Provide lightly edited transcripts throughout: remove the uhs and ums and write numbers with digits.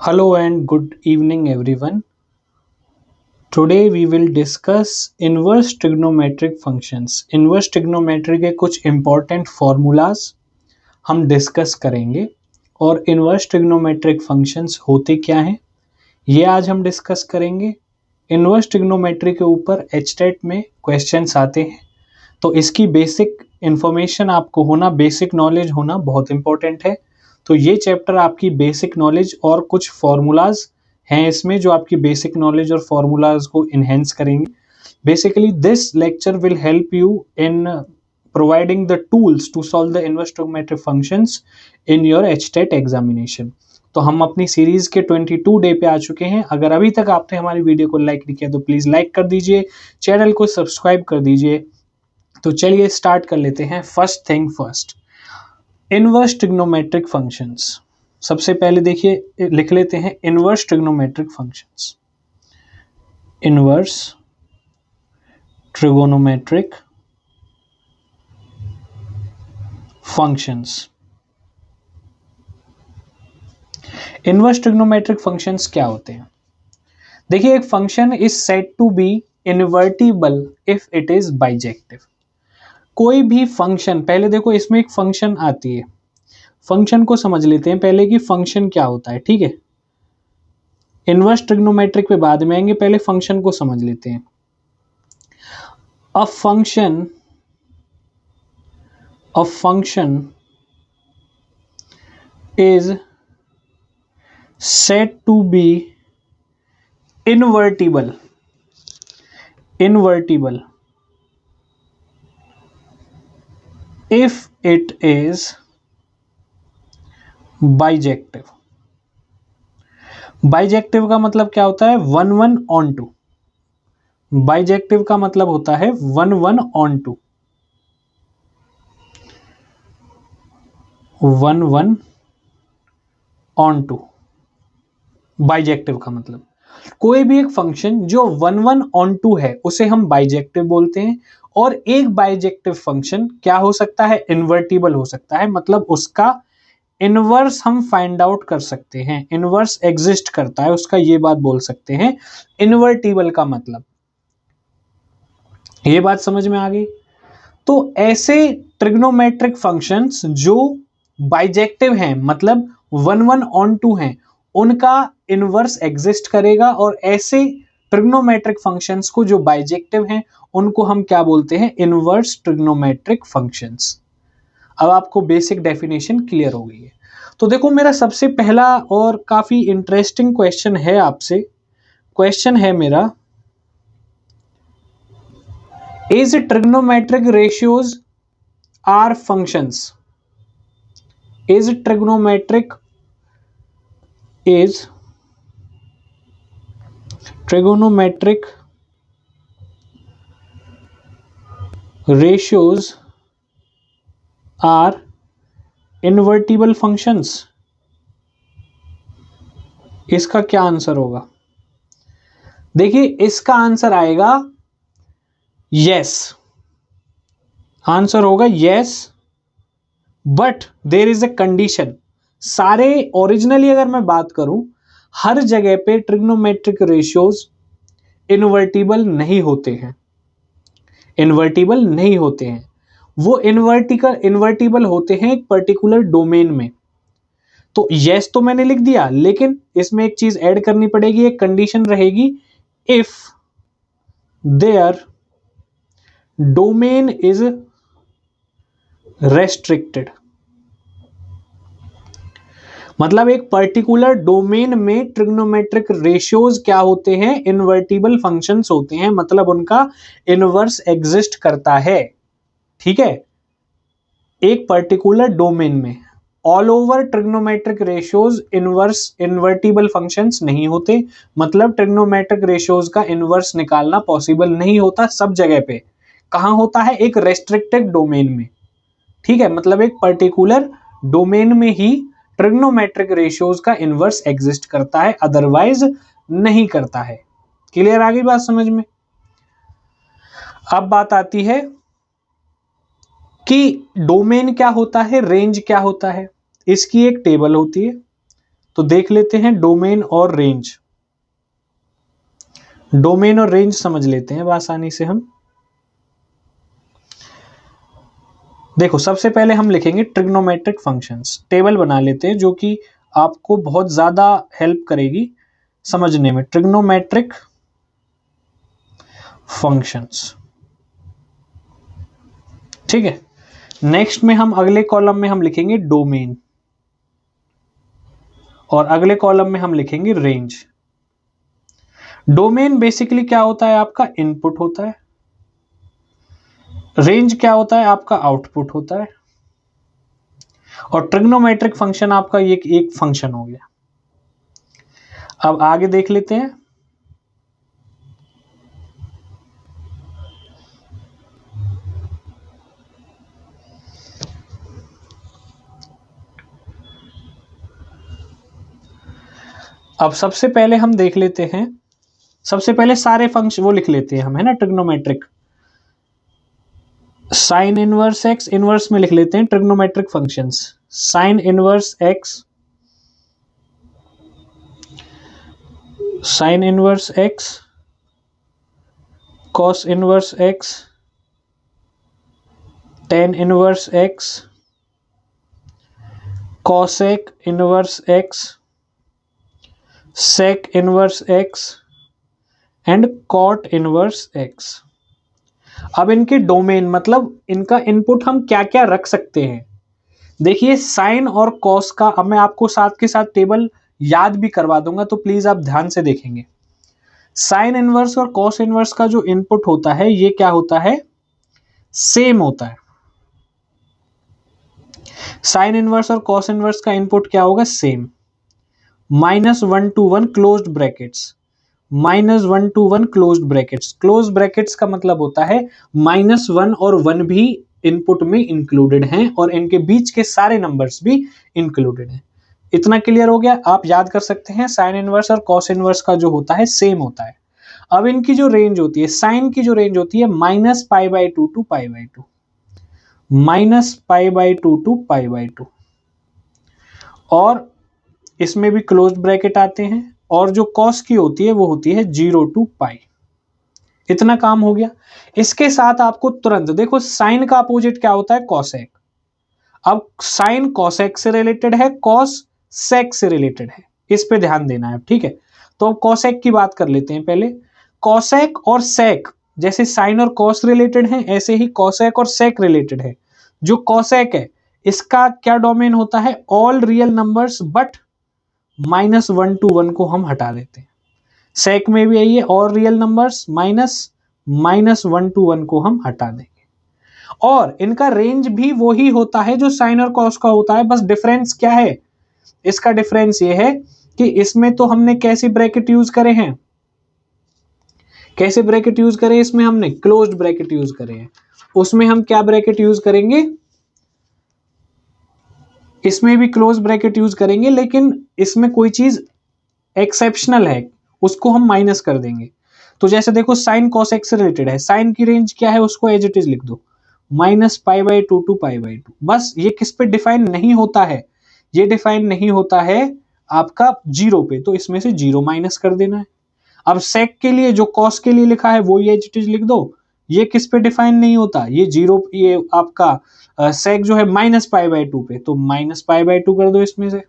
Hello and good evening, everyone. Today we will discuss inverse trigonometric functions. Inverse trigonometry के कुछ important formulas हम discuss करेंगे और inverse trigonometric functions होते क्या हैं ये आज हम discuss करेंगे. Inverse trigonometry के ऊपर HTET में questions आते हैं तो इसकी बेसिक इंफॉर्मेशन आपको होना, बेसिक नॉलेज होना बहुत इंपॉर्टेंट है. तो ये चैप्टर आपकी बेसिक नॉलेज और कुछ फॉर्मूलाज हैं इसमें जो आपकी बेसिक नॉलेज और फॉर्मूलाज को इनहेंस करेंगे. Basically this lecture will help you in providing the tools to solve the inverse trigonometric functions in your HTET examination. तो हम अपनी सीरीज के 22 डे पे आ चुके हैं. अगर अभी तक आपने हमारी वीडियो को लाइक नहीं किया तो प्लीज लाइक कर दीजिए, चैनल को सब्सक्राइब कर दीजिए. तो चलिए स्टार्ट कर लेते हैं. First thing first, inverse trigonometric functions. सबसे पहले देखिए लिख लेते हैं inverse trigonometric functions. Inverse trigonometric functions. Inverse trigonometric functions क्या होते हैं? देखिए, एक function is said to be invertible if it is bijective. कोई भी फंक्शन, पहले देखो इसमें एक फंक्शन आती है, फंक्शन को समझ लेते हैं पहले कि फंक्शन क्या होता है. ठीक है, इनवर्स ट्रिग्नोमेट्रिक पे बाद में आएंगे, पहले फंक्शन को समझ लेते हैं. A function is said to be invertible if it is bijective. Bijective का मतलब क्या होता है? 1 1 on 2. बाइजेक्टिव का मतलब होता है 1 1 on 2. 1 1 on 2 बाइजेक्टिव का मतलब कोई भी एक फंक्शन जो 1 1 on 2 है उसे हम बाइजेक्टिव बोलते हैं. और एक बाइजेक्टिव फंक्शन क्या हो सकता है? इन्वर्टिबल हो सकता है. मतलब उसका इनवर्स हम फाइंड आउट कर सकते हैं, इनवर्स एग्जिस्ट करता है उसका, ये बात बोल सकते हैं इन्वर्टिबल का मतलब. ये बात समझ में आ गई? तो ऐसे ट्रिग्नोमेट्रिक फंक्शंस जो बाइजेक्टिव हैं, मतलब 1 1 on 2 हैं, उनका इनवर्स एग्जिस्ट करेगा. और ऐसे ट्रिग्नोमेट्रिक फंक्शंस को जो बाइजेक्टिव हैं उनको हम क्या बोलते हैं? Inverse trigonometric functions. अब आपको बेसिक डेफिनेशन क्लियर हो गई है. तो देखो, मेरा सबसे पहला और काफी इंटरेस्टिंग क्वेश्चन है आपसे. क्वेश्चन है मेरा, is trigonometric ratios are functions. Is trigonometric ratios are invertible functions. इसका क्या आंसर होगा? देखिए, इसका आंसर आएगा यस. आंसर होगा yes, but there is a condition. सारे ओरिजिनली अगर मैं बात करूं, हर जगह पे ट्रिग्नोमेट्रिक रेशियोज इन्वर्टिबल नहीं होते हैं. इन्वर्टिबल नहीं होते हैं, वो इन्वर्टिबल होते हैं एक पर्टिकुलर डोमेन में. तो यस तो मैंने लिख दिया, लेकिन इसमें एक चीज ऐड करनी पड़ेगी, एक कंडीशन रहेगी, if there domain is restricted. मतलब एक पर्टिकुलर डोमेन में ट्रिग्नोमेट्रिक रेशियोज क्या होते हैं? इन्वर्टिबल फंक्शंस होते हैं, मतलब उनका इनवर्स एग्जिस्ट करता है. ठीक है, एक पर्टिकुलर डोमेन में. All over trigonometric ratios invertible functions नहीं होते. मतलब ट्रिग्नोमेट्रिक रेशियोज का इनवर्स निकालना पॉसिबल नहीं होता सब जगह पे. कहां होता है? एक रेस्ट्रिक्टेड डोमेन में. ठीक है, मतलब एक पर्टिकुलर डोमेन में ही ट्रिग्नोमेट्रिक रेशियोज का इनवर्स एग्जिस्ट करता है, अदरवाइज नहीं करता है. क्लियर आ गई बात समझ में? अब बात आती है कि डोमेन क्या होता है, रेंज क्या होता है. इसकी एक टेबल होती है, तो देख लेते हैं डोमेन और रेंज। डोमेन और रेंज समझ लेते हैं आसानी से हम। देखो सबसे पहले हम लिखेंगे ट्रिग्नोमेट्रिक फंक्शंस। टेबल बना लेते हैं जो कि आपको बहुत ज्यादा हेल्प करेगी समझने में। ट्रिग्नोमेट्रिक फंक्शंस, ठीक है। नेक्स्ट में हम अगले कॉलम में हम लिखेंगे डोमेन और अगले कॉलम में हम लिखेंगे रेंज। डोमेन बेसिकली क्या होता है, आपका इनपुट होता है। रेंज क्या होता है, आपका आउटपुट होता है। और ट्रिग्नोमेट्रिक फंक्शन आपका ये एक फंक्शन हो गया। अब आगे देख लेते हैं। अब सबसे पहले हम देख लेते हैं, सबसे पहले सारे फंक्शन वो लिख लेते हैं हम, है ना। Trigonometric sine inverse x, inverse में लिख लेते हैं trigonometric functions. Sine inverse x, sine inverse x, cos inverse x, tan inverse x, cosec inverse x, sec inverse x and cot inverse x. अब इनके डोमेन मतलब इनका इनपुट हम क्या क्या रख सकते हैं। देखिए साइन और कॉस का अब मैं आपको साथ के साथ टेबल याद भी करवा दूंगा, तो प्लीज आप ध्यान से देखेंगे। साइन इनवर्स और कॉस इनवर्स का जो इनपुट होता है ये क्या होता है, सेम होता है। साइन इनवर्स और कॉस इनवर्स का इनपुट क्या होगा, same. -1 to 1 closed brackets, -1 to 1 closed brackets. Close brackets का मतलब होता है -1 और 1 भी इनपुट में इंक्लूडेड हैं और इनके बीच के सारे नंबर्स भी इंक्लूडेड हैं। इतना क्लियर हो गया, आप याद कर सकते हैं। साइन इनवर्स और कॉस इनवर्स का जो होता है सेम होता है। अब इनकी जो रेंज होती है, साइन की जो रेंज होती है -π/2 to π/2, -π/2 to π/2। और इसमें भी क्लोज्ड ब्रैकेट आते हैं। और जो कॉस की होती है वो होती है 0 to π। इतना काम हो गया। इसके साथ आपको तुरंत देखो साइन का अपोजिट क्या होता है, कॉसेक। अब साइन कॉसेक से रिलेटेड है, कॉस सेक से रिलेटेड है, इस पे ध्यान देना है, ठीक है। तो कॉसेक की बात कर लेते हैं पहले। कॉसेक और सेक जैसे साइन और कॉस रिलेटेड है, ऐसे ही कॉसेक और सेक रिलेटेड है। जो कॉसेक है इसका क्या डोमेन होता है, all real numbers but -1 to 1 को हम हटा देते हैं। सेक में भी यही है, और रियल नंबर्स -1 to 1 को हम हटा देंगे। और इनका रेंज भी वही होता है जो साइन और कॉस का होता है, बस डिफरेंस क्या है, इसका डिफरेंस ये है कि इसमें तो हमने कैसे ब्रैकेट यूज करे हैं, कैसे ब्रैकेट यूज करे, इसमें हमने क्लोज्ड ब्रैकेट यूज करे हैं। उसमें हम क्या ब्रैकेट यूज करेंगे, इसमें भी क्लोज ब्रैकेट यूज करेंगे, लेकिन इसमें कोई चीज एक्सेप्शनल है, उसको हम माइनस कर देंगे। तो जैसे देखो साइन कॉसेक से रिलेटेड है, साइन की रेंज क्या है उसको एज इट इज लिख दो, -π/2 to π/2। बस ये किस पे डिफाइन नहीं होता है, ये डिफाइन नहीं होता है आपका 0 पे, तो इसमें से 0 माइनस कर देना है। अब सेक के लिए जो कॉस के लिए लिखा है वो ये एज इट इज लिख दो, ये किस पे डिफाइन नहीं होता, ये 0, ये आपका सेक जो है -π/2 पे, तो -π/2 कर दो इसमें से।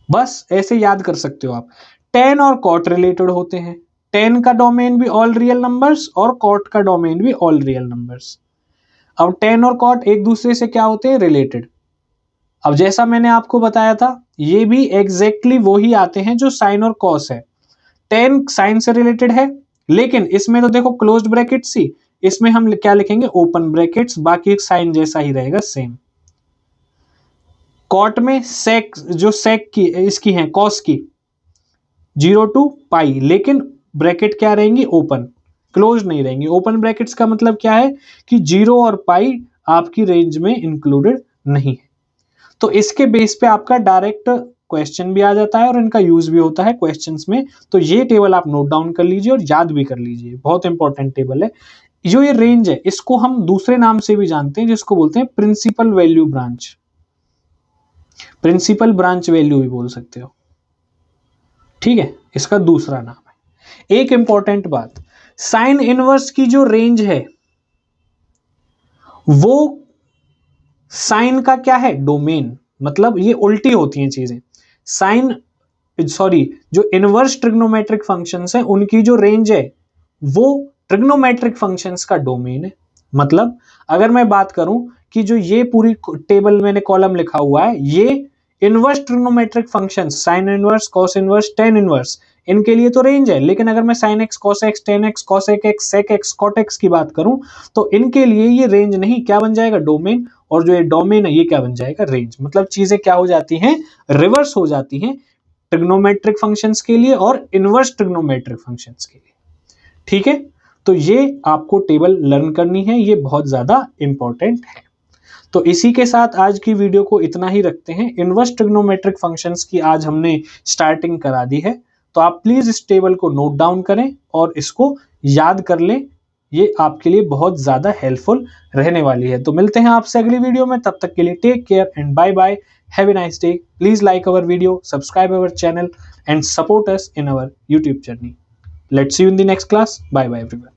बस ऐसे याद कर सकते हो आप। टेन और कॉट रिलेटेड होते हैं, टेन का डोमेन भी ऑल रियल नंबर्स और कॉट का डोमेन भी ऑल रियल नंबर्स। अब टेन और कॉट एक दूसरे से क्या होते हैं, रिलेटेड। अब जैसा मैंने आपको बताया था ये भी एग्जैक्टली वही आते हैं जो साइन और कॉस है। टेन साइन से रिलेटेड है, लेकिन इसमें तो देखो क्लोज्ड ब्रैकेट्स ही, इसमें हम क्या लिखेंगे, ओपन ब्रैकेट्स, बाकी साइन जैसा ही रहेगा सेम। कॉट में सेक, जो सेक की इसकी है कॉस की 0 to π, लेकिन ब्रैकेट क्या रहेंगी, ओपन, क्लोज नहीं रहेंगी। ओपन ब्रैकेट्स का मतलब क्या है कि 0 और पाई आपकी रेंज में इंक्लूडेड नहीं है। तो इसके बेस पे आपका डायरेक्ट क्वेश्चन भी आ जाता है और इनका यूज भी होता है क्वेश्चंस में। तो ये टेबल आप नोट डाउन कर लीजिए और याद भी कर लीजिए, बहुत इंपॉर्टेंट टेबल है। जो ये रेंज है इसको हम दूसरे नाम से भी जानते हैं जिसको बोलते हैं principal value branch. Principal branch value भी बोल सकते हो, ठीक है, इसका दूसरा नाम है। एक इंपॉर्टेंट बात, साइन इनवर्स की जो रेंज है वो साइन का क्या है, डोमेन, मतलब ये उल्टी होती हैं चीजें। साइन सॉरी जो इनवर्स ट्रिग्नोमेट्रिक फंक्शंस हैं उनकी जो रेंज है वो ट्रिग्नोमेट्रिक फंक्शंस का डोमेन है। मतलब अगर मैं बात करूं कि जो ये पूरी टेबल मैंने कॉलम लिखा हुआ है ये inverse trigonometric functions sine inverse cos inverse tan inverse इनके लिए तो रेंज है, लेकिन अगर मैं sine x cos x tan x cos x sec x cot x की बात करूं तो इनके लिए ये रेंज नहीं, क्या बन जाएगा, डोमेन। और जो ये डोमेन है ये क्या बन जाएगा, रेंज। मतलब चीजें क्या हो जाती हैं, रिवर्स हो जाती हैं ट्रिग्नोमेट्रिक फंक्शंस के लिए और इनवर्स ट्रिग्नोमेट्रिक फंक्शंस के लिए, ठीक है। तो ये आपको टेबल लर्न करनी है, ये बहुत ज्यादा इंपॉर्टेंट है। तो इसी के साथ आज की वीडियो को इतना ही रखते हैं। इनवर्स ट्रिग्नोमेट्रिक फंक्शंस की आज हमने स्टार्टिंग करा दी है, तो आप प्लीज इस टेबल को नोट डाउन करें और इसको याद कर लें, ये आपके लिए बहुत ज्यादा हेल्पफुल रहने वाली है। तो मिलते हैं आपसे अगली वीडियो में, तब तक के लिए take care and bye bye, have a nice day. Please like our video, subscribe our channel and support us in our YouTube journey. Let's see you in the next class. Bye bye everyone.